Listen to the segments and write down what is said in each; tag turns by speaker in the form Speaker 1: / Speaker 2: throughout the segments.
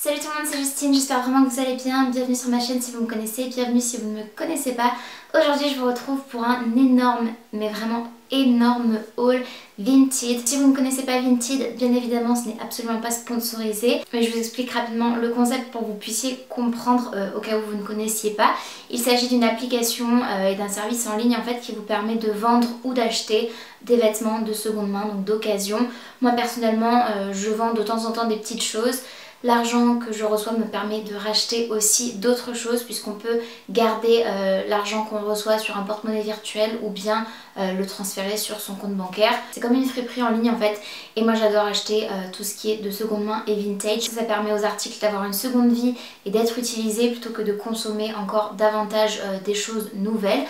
Speaker 1: Salut tout le monde, c'est Justine, j'espère vraiment que vous allez bien. Bienvenue sur ma chaîne si vous me connaissez, bienvenue si vous ne me connaissez pas. Aujourd'hui je vous retrouve pour un énorme, mais vraiment énorme haul Vinted. Si vous ne connaissez pas Vinted, bien évidemment ce n'est absolument pas sponsorisé, mais je vous explique rapidement le concept pour que vous puissiez comprendre au cas où vous ne connaissiez pas. Il s'agit d'une application et d'un service en ligne en fait qui vous permet de vendre ou d'acheter des vêtements de seconde main, donc d'occasion. Moi personnellement je vends de temps en temps des petites choses. L'argent que je reçois me permet de racheter aussi d'autres choses puisqu'on peut garder l'argent qu'on reçoit sur un porte-monnaie virtuel ou bien le transférer sur son compte bancaire. C'est comme une friperie en ligne en fait et moi j'adore acheter tout ce qui est de seconde main et vintage. Ça permet aux articles d'avoir une seconde vie et d'être utilisés plutôt que de consommer encore davantage des choses nouvelles.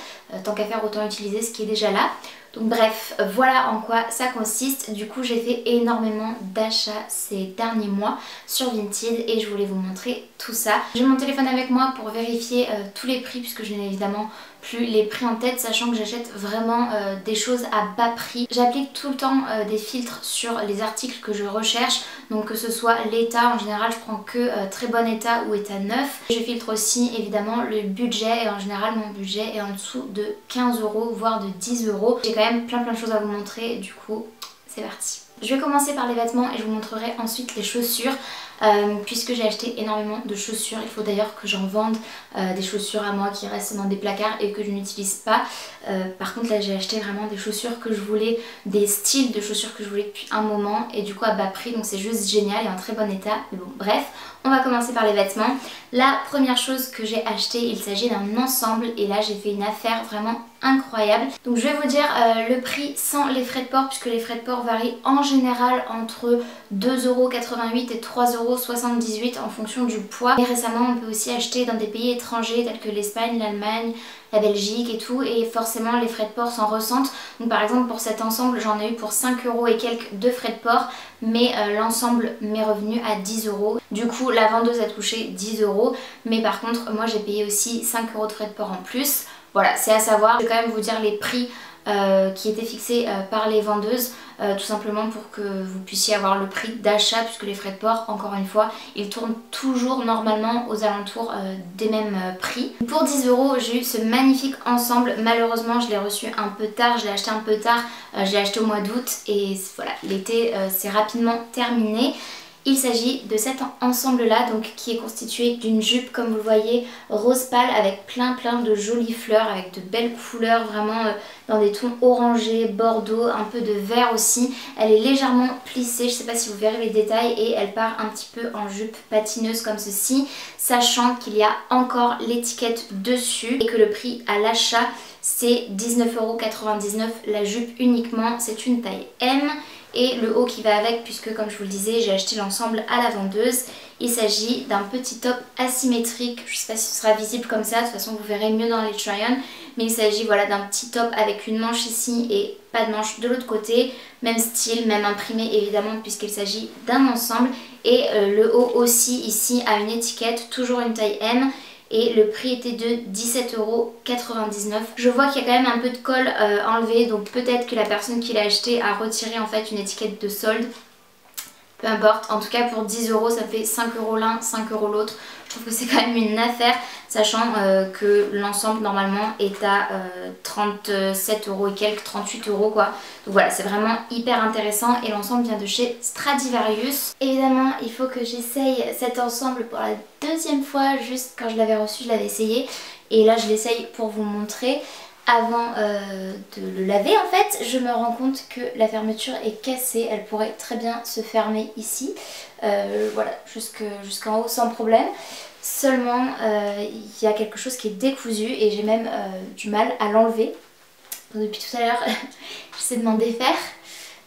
Speaker 1: Tant qu'à faire autant utiliser ce qui est déjà là. Donc bref, voilà en quoi ça consiste. Du coup j'ai fait énormément d'achats ces derniers mois sur Vinted et je voulais vous montrer tout ça. J'ai mon téléphone avec moi pour vérifier tous les prix puisque je n'ai évidemment plus les prix en tête, sachant que j'achète vraiment des choses à bas prix. J'applique tout le temps des filtres sur les articles que je recherche, donc que ce soit l'état, en général je prends que très bon état ou état neuf. Je filtre aussi évidemment le budget et en général mon budget est en dessous de 15 € voire de 10 €. J'ai quand même plein de choses à vous montrer, du coup c'est parti. Je vais commencer par les vêtements et je vous montrerai ensuite les chaussures puisque j'ai acheté énormément de chaussures. Il faut d'ailleurs que j'en vende des chaussures à moi qui restent dans des placards et que je n'utilise pas. Par contre là j'ai acheté vraiment des chaussures que je voulais, des styles de chaussures que je voulais depuis un moment et du coup à bas prix, donc c'est juste génial et en très bon état. Mais bon bref, on va commencer par les vêtements. La première chose que j'ai acheté, il s'agit d'un ensemble et là j'ai fait une affaire vraiment incroyable. Donc je vais vous dire le prix sans les frais de port puisque les frais de port varient en général entre 2,88 € et 3,78 € en fonction du poids. Et récemment on peut aussi acheter dans des pays étrangers tels que l'Espagne, l'Allemagne, la Belgique et tout, et forcément les frais de port s'en ressentent. Donc par exemple pour cet ensemble j'en ai eu pour 5 € et quelques de frais de port, mais l'ensemble m'est revenu à 10 €. Du coup la vendeuse a touché 10 €, mais par contre moi j'ai payé aussi 5 € de frais de port en plus. Voilà, c'est à savoir. Je vais quand même vous dire les prix qui étaient fixés par les vendeuses, tout simplement pour que vous puissiez avoir le prix d'achat, puisque les frais de port, encore une fois, ils tournent toujours normalement aux alentours des mêmes prix. Pour 10 € j'ai eu ce magnifique ensemble. Malheureusement je l'ai reçu un peu tard, je l'ai acheté un peu tard, je l'ai acheté au mois d'août et voilà, l'été c'est rapidement terminé. Il s'agit de cet ensemble là, donc qui est constitué d'une jupe comme vous le voyez rose pâle avec plein de jolies fleurs, avec de belles couleurs vraiment dans des tons orangés, bordeaux, un peu de vert aussi. Elle est légèrement plissée, je ne sais pas si vous verrez les détails, et elle part un petit peu en jupe patineuse comme ceci, sachant qu'il y a encore l'étiquette dessus et que le prix à l'achat c'est 19,99 € la jupe uniquement, c'est une taille M. Et le haut qui va avec, puisque comme je vous le disais j'ai acheté l'ensemble à la vendeuse. Il s'agit d'un petit top asymétrique, je ne sais pas si ce sera visible comme ça, de toute façon vous verrez mieux dans les try-on, mais il s'agit voilà d'un petit top avec une manche ici et pas de manche de l'autre côté, même style, même imprimé évidemment puisqu'il s'agit d'un ensemble, et le haut aussi ici a une étiquette, toujours une taille M. Et le prix était de 17,99 €. Je vois qu'il y a quand même un peu de colle enlevé, donc peut-être que la personne qui l'a acheté a retiré en fait une étiquette de solde. Peu importe, en tout cas pour 10 € ça fait 5 € l'un, 5 € l'autre. Je trouve que c'est quand même une affaire, sachant que l'ensemble normalement est à 37 € et quelques, 38 € quoi. Donc voilà, c'est vraiment hyper intéressant et l'ensemble vient de chez Stradivarius. Évidemment il faut que j'essaye cet ensemble pour la deuxième fois, juste quand je l'avais reçu je l'avais essayé et là je l'essaye pour vous montrer. Avant de le laver en fait, je me rends compte que la fermeture est cassée, elle pourrait très bien se fermer ici, voilà, jusqu'en haut sans problème. Seulement il y a quelque chose qui est décousu et j'ai même du mal à l'enlever. Depuis tout à l'heure j'essaie de m'en défaire,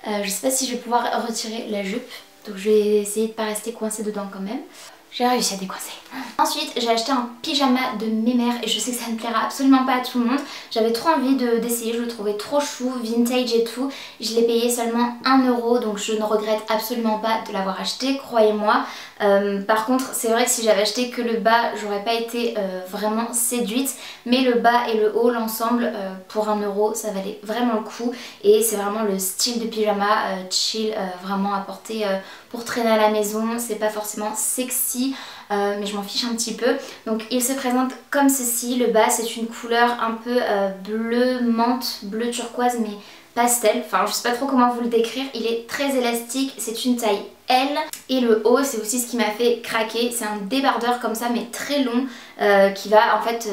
Speaker 1: je sais pas si je vais pouvoir retirer la jupe, donc je vais essayer de pas rester coincée dedans quand même. J'ai réussi à décoincer. Ensuite j'ai acheté un pyjama de mémère et je sais que ça ne plaira absolument pas à tout le monde. J'avais trop envie d'essayer, je le trouvais trop chou, vintage et tout. Je l'ai payé seulement 1 € donc je ne regrette absolument pas de l'avoir acheté, croyez-moi. Par contre c'est vrai que si j'avais acheté que le bas j'aurais pas été vraiment séduite, mais le bas et le haut, l'ensemble pour 1 € ça valait vraiment le coup et c'est vraiment le style de pyjama chill, vraiment à porter pour traîner à la maison. C'est pas forcément sexy aussi, mais je m'en fiche un petit peu. Donc il se présente comme ceci. Le bas c'est une couleur un peu bleu menthe, bleu turquoise mais pastel, enfin je sais pas trop comment vous le décrire. Il est très élastique, c'est une taille L, et le haut c'est aussi ce qui m'a fait craquer, c'est un débardeur comme ça mais très long qui va en fait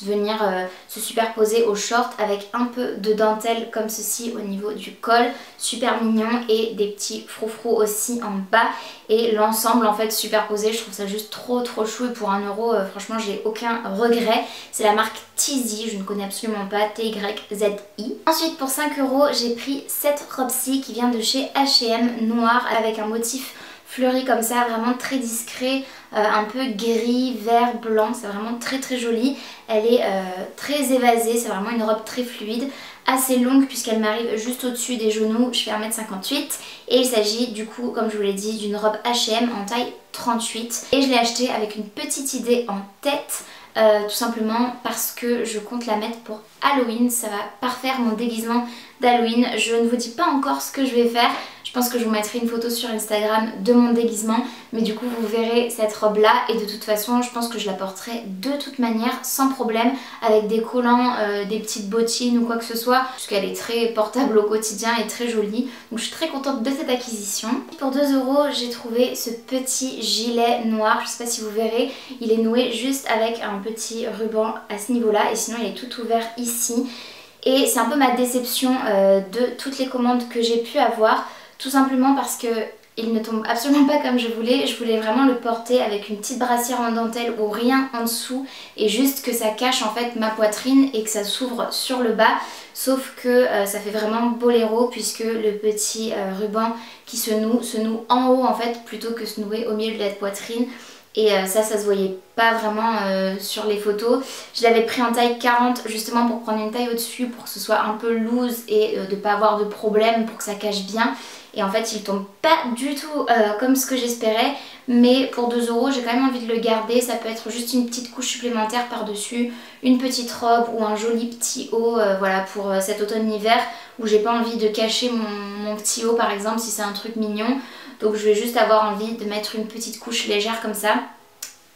Speaker 1: venir se superposer au short avec un peu de dentelle comme ceci au niveau du col, super mignon, et des petits froufrous aussi en bas, et l'ensemble en fait superposé, je trouve ça juste trop chou, et pour 1 euro franchement j'ai aucun regret. C'est la marque Teasy, je ne connais absolument pas, T-Y-Z-I. Ensuite pour 5 euros j'ai pris cette robe-ci qui vient de chez H&M, noire avec un motif fleuri comme ça, vraiment très discret, un peu gris, vert, blanc, c'est vraiment très joli. Elle est très évasée, c'est vraiment une robe très fluide, assez longue puisqu'elle m'arrive juste au-dessus des genoux, je fais 1m58, et il s'agit du coup, comme je vous l'ai dit, d'une robe H&M en taille 38, et je l'ai achetée avec une petite idée en tête. Tout simplement parce que je compte la mettre pour Halloween, ça va parfaire mon déguisement d'Halloween. Je ne vous dis pas encore ce que je vais faire, je pense que je vous mettrai une photo sur Instagram de mon déguisement, mais du coup vous verrez cette robe là, et de toute façon je pense que je la porterai de toute manière sans problème avec des collants, des petites bottines ou quoi que ce soit, puisqu'elle est très portable au quotidien et très jolie, donc je suis très contente de cette acquisition. Pour 2 euros j'ai trouvé ce petit gilet noir, je sais pas si vous verrez, il est noué juste avec un petit ruban à ce niveau là, et sinon il est tout ouvert ici, et c'est un peu ma déception de toutes les commandes que j'ai pu avoir, tout simplement parce que il ne tombe absolument pas comme je voulais vraiment le porter avec une petite brassière en dentelle ou rien en dessous, et juste que ça cache en fait ma poitrine et que ça s'ouvre sur le bas, sauf que ça fait vraiment boléro puisque le petit ruban qui se noue en haut en fait plutôt que se nouer au milieu de la poitrine. Et ça se voyait pas vraiment sur les photos. Je l'avais pris en taille 40 justement pour prendre une taille au-dessus, pour que ce soit un peu loose et de pas avoir de problème, pour que ça cache bien. Et en fait il tombe pas du tout comme ce que j'espérais, mais pour 2 euros j'ai quand même envie de le garder. Ça peut être juste une petite couche supplémentaire par dessus, une petite robe ou un joli petit haut, voilà, pour cet automne-hiver où j'ai pas envie de cacher mon petit haut par exemple si c'est un truc mignon. Donc je vais juste avoir envie de mettre une petite couche légère comme ça.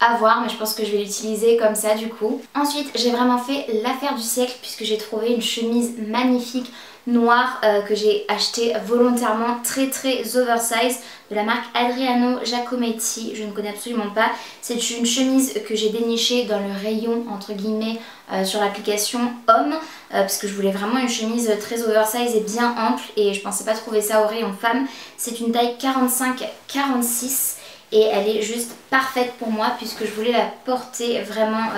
Speaker 1: À voir, mais je pense que je vais l'utiliser comme ça du coup. Ensuite j'ai vraiment fait l'affaire du siècle puisque j'ai trouvé une chemise magnifique noire que j'ai achetée volontairement, très oversize, de la marque Adriano Giacometti, je ne connais absolument pas. C'est une chemise que j'ai dénichée dans le rayon entre guillemets sur l'application homme, parce que je voulais vraiment une chemise très oversize et bien ample, et je pensais pas trouver ça au rayon femme. C'est une taille 45-46 et elle est juste parfaite pour moi puisque je voulais la porter vraiment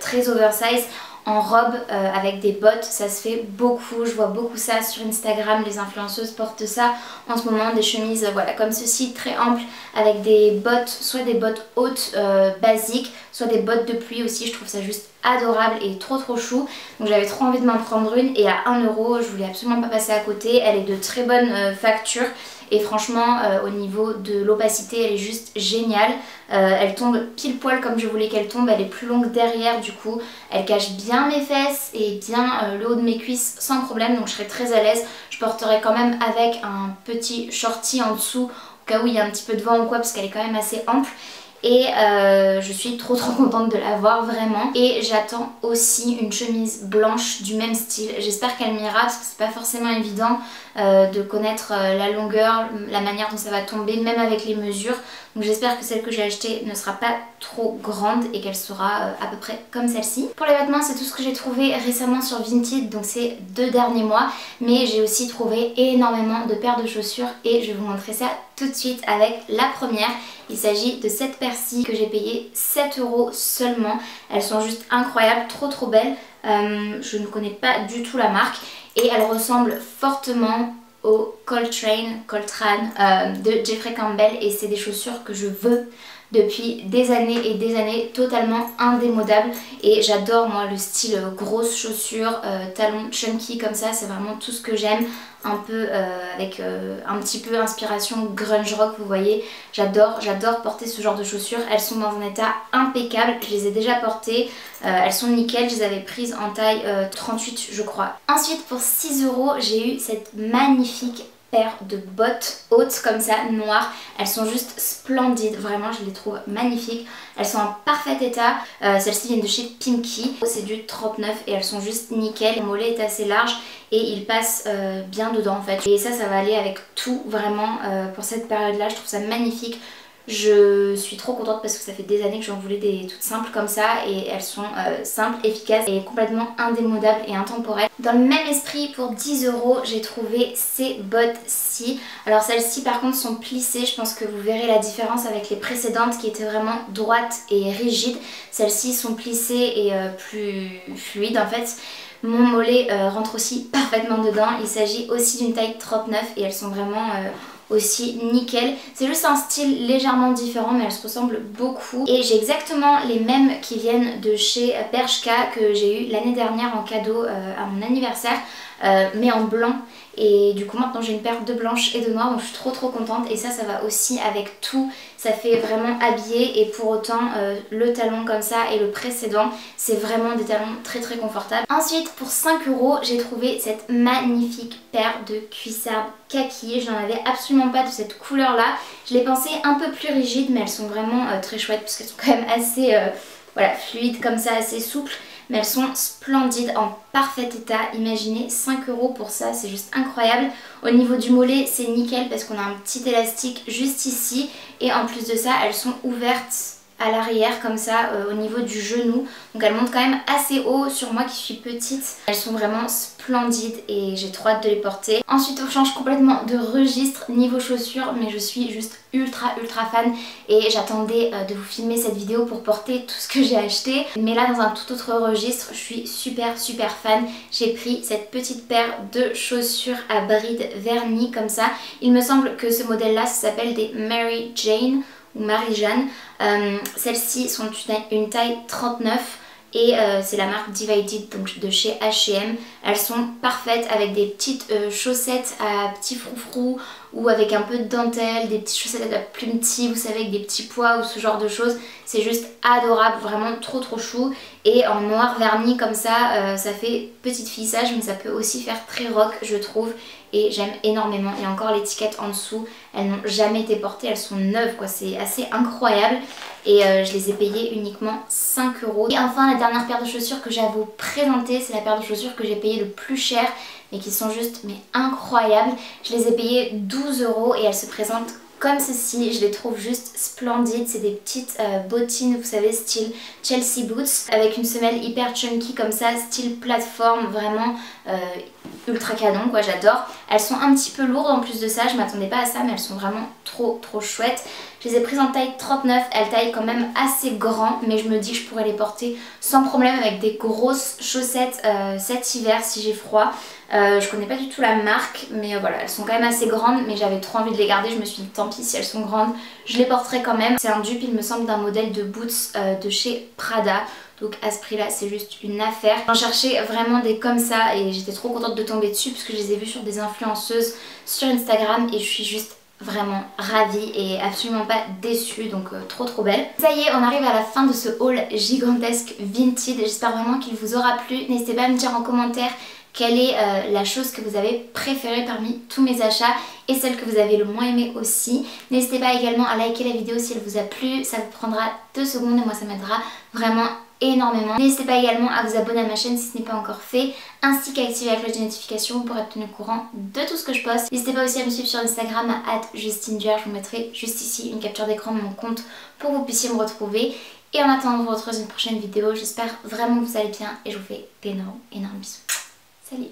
Speaker 1: très oversize en robe avec des bottes. Ça se fait beaucoup, je vois beaucoup ça sur Instagram, les influenceuses portent ça en ce moment, des chemises voilà comme ceci, très amples, avec des bottes, soit des bottes hautes basiques, soit des bottes de pluie aussi. Je trouve ça juste adorable et trop chou, donc j'avais trop envie de m'en prendre une, et à 1 euro je voulais absolument pas passer à côté. Elle est de très bonne facture, et franchement au niveau de l'opacité elle est juste géniale. Elle tombe pile poil comme je voulais qu'elle tombe, elle est plus longue derrière, du coup elle cache bien mes fesses et bien le haut de mes cuisses sans problème, donc je serais très à l'aise. Je porterai quand même avec un petit shorty en dessous au cas où il y a un petit peu de vent ou quoi, parce qu'elle est quand même assez ample. Et je suis trop contente de l'avoir vraiment. Et j'attends aussi une chemise blanche du même style. J'espère qu'elle m'ira parce que c'est pas forcément évident de connaître la longueur, la manière dont ça va tomber, même avec les mesures. Donc j'espère que celle que j'ai achetée ne sera pas trop grande et qu'elle sera à peu près comme celle-ci. Pour les vêtements, c'est tout ce que j'ai trouvé récemment sur Vinted, donc ces 2 derniers mois. Mais j'ai aussi trouvé énormément de paires de chaussures et je vais vous montrer ça tout de suite avec la première. Il s'agit de cette paire-ci que j'ai payé 7 euros seulement. Elles sont juste incroyables, trop belles. Je ne connais pas du tout la marque et elles ressemblent fortement au Coltrane de Jeffrey Campbell, et c'est des chaussures que je veux depuis des années et des années, totalement indémodables, et j'adore moi le style grosse chaussures, talons chunky comme ça, c'est vraiment tout ce que j'aime, un peu avec un petit peu inspiration grunge rock, vous voyez. J'adore porter ce genre de chaussures, elles sont dans un état impeccable, je les ai déjà portées, elles sont nickel, je les avais prises en taille 38 je crois. Ensuite pour 6 euros j'ai eu cette magnifique paire de bottes hautes comme ça, noires. Elles sont juste splendides, vraiment je les trouve magnifiques. Elles sont en parfait état. Celles-ci viennent de chez Pimkie. C'est du 39 et elles sont juste nickel. Mon mollet est assez large et il passe bien dedans en fait. Et ça va aller avec tout vraiment pour cette période là. Je trouve ça magnifique. Je suis trop contente parce que ça fait des années que j'en voulais des toutes simples comme ça et elles sont simples, efficaces et complètement indémodables et intemporelles. Dans le même esprit, pour 10 €, j'ai trouvé ces bottes-ci. Alors celles-ci par contre sont plissées, je pense que vous verrez la différence avec les précédentes qui étaient vraiment droites et rigides. Celles-ci sont plissées et plus fluides en fait. Mon mollet rentre aussi parfaitement dedans. Il s'agit aussi d'une taille 39 et elles sont vraiment aussi nickel. C'est juste un style légèrement différent mais elles se ressemblent beaucoup. Et j'ai exactement les mêmes qui viennent de chez Bershka que j'ai eu l'année dernière en cadeau à mon anniversaire. Mais en blanc et du coup maintenant j'ai une paire de blanches et de noires donc je suis trop contente et ça va aussi avec tout, ça fait vraiment habillé et pour autant le talon comme ça et le précédent c'est vraiment des talons très confortables. Ensuite pour 5 € j'ai trouvé cette magnifique paire de cuissardes kaki, je n'en avais absolument pas de cette couleur là, je les pensais un peu plus rigides mais elles sont vraiment très chouettes parce qu'elles sont quand même assez voilà, fluides comme ça, assez souples. Mais elles sont splendides, en parfait état. Imaginez 5 € pour ça, c'est juste incroyable. Au niveau du mollet, c'est nickel parce qu'on a un petit élastique juste ici. Et en plus de ça, elles sont ouvertes à l'arrière comme ça au niveau du genou. Donc elles montent quand même assez haut sur moi qui suis petite. Elles sont vraiment splendides et j'ai trop hâte de les porter. Ensuite on change complètement de registre niveau chaussures mais je suis juste ultra fan et j'attendais de vous filmer cette vidéo pour porter tout ce que j'ai acheté. Mais là dans un tout autre registre, je suis super fan. J'ai pris cette petite paire de chaussures à brides vernis comme ça. Il me semble que ce modèle là ça s'appelle des Mary Jane ou Marie-Jeanne. Celles-ci sont une taille 39 et c'est la marque Divided donc de chez H&M. Elles sont parfaites avec des petites chaussettes à petits froufrous ou avec un peu de dentelle, des petites chaussettes à plumetis, vous savez, avec des petits pois ou ce genre de choses. C'est juste adorable, vraiment trop chou. Et en noir verni comme ça, ça fait petite fille sage mais ça peut aussi faire très rock je trouve. Et j'aime énormément. Et encore l'étiquette en dessous, elles n'ont jamais été portées, elles sont neuves quoi, c'est assez incroyable. Et je les ai payées uniquement 5 €. Et enfin la dernière paire de chaussures que j'ai à vous présenter, c'est la paire de chaussures que j'ai payée le plus cher mais qui sont juste incroyables. Je les ai payées 12 € et elles se présentent comme ceci, je les trouve juste splendides. C'est des petites bottines, vous savez, style Chelsea Boots avec une semelle hyper chunky comme ça, style plateforme, vraiment ultra canon quoi, j'adore. Elles sont un petit peu lourdes en plus de ça, je m'attendais pas à ça mais elles sont vraiment trop chouettes. Je les ai prises en taille 39, elles taillent quand même assez grand mais je me dis que je pourrais les porter sans problème avec des grosses chaussettes cet hiver si j'ai froid. Je connais pas du tout la marque mais voilà, elles sont quand même assez grandes mais j'avais trop envie de les garder, je me suis dit tant pis si elles sont grandes, je les porterai quand même. C'est un dupe il me semble d'un modèle de boots de chez Prada. Donc à ce prix là c'est juste une affaire. J'en cherchais vraiment des comme ça et j'étais trop contente de tomber dessus parce que je les ai vus sur des influenceuses sur Instagram et je suis juste vraiment ravie et absolument pas déçue, donc trop belle. Ça y est, on arrive à la fin de ce haul gigantesque Vinted. J'espère vraiment qu'il vous aura plu. N'hésitez pas à me dire en commentaire quelle est la chose que vous avez préférée parmi tous mes achats et celle que vous avez le moins aimée aussi. N'hésitez pas également à liker la vidéo si elle vous a plu, ça vous prendra 2 secondes et moi ça m'aidera vraiment énormément. N'hésitez pas également à vous abonner à ma chaîne si ce n'est pas encore fait, ainsi qu'à activer la cloche de notification pour être tenu au courant de tout ce que je poste. N'hésitez pas aussi à me suivre sur Instagram à @JustineDuer, je vous mettrai juste ici une capture d'écran de mon compte pour que vous puissiez me retrouver. Et en attendant de vous retrouver dans une prochaine vidéo, j'espère vraiment que vous allez bien et je vous fais d'énormes bisous. Salut!